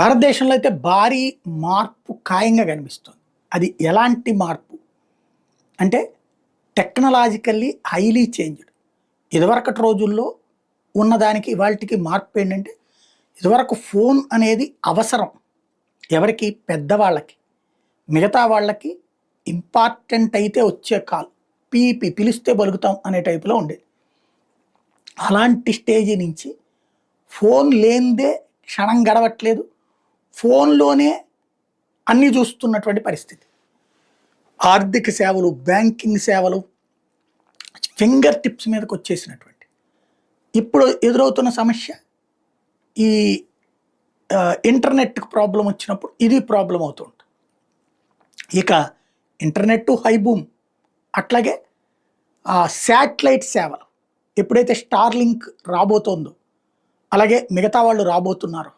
భారతదేశంలో అయితే భారీ మార్పు ఖాయంగా కనిపిస్తుంది. అది ఎలాంటి మార్పు అంటే టెక్నాలజికల్లీ హైలీ చేంజ్డ్. ఇదివరకటి రోజుల్లో ఉన్నదానికి ఇవాల్టికి మార్పు ఏంటంటే, ఇదివరకు ఫోన్ అనేది అవసరం ఎవరికి? పెద్దవాళ్ళకి. మిగతా వాళ్ళకి ఇంపార్టెంట్ అయితే వచ్చే కాల్, పిలిస్తే పలుకుతాం అనే టైపులో ఉండేది. అలాంటి స్టేజీ నుంచి ఫోన్ లేనిదే క్షణం గడవట్లేదు, ఫోన్లోనే అన్నీ చూస్తున్నటువంటి పరిస్థితి. ఆర్థిక సేవలు, బ్యాంకింగ్ సేవలు ఫింగర్ టిప్స్ మీదకి వచ్చేసినటువంటి. ఇప్పుడు ఎదురవుతున్న సమస్య ఈ ఇంటర్నెట్ ప్రాబ్లం వచ్చినప్పుడు ఇది ప్రాబ్లం అవుతుంది. ఇక ఇంటర్నెట్ హై బూమ్, అట్లాగే శాటిలైట్ సేవలు ఎప్పుడైతే స్టార్లింక్ రాబోతోందో, అలాగే మిగతా వాళ్ళు రాబోతున్నారో,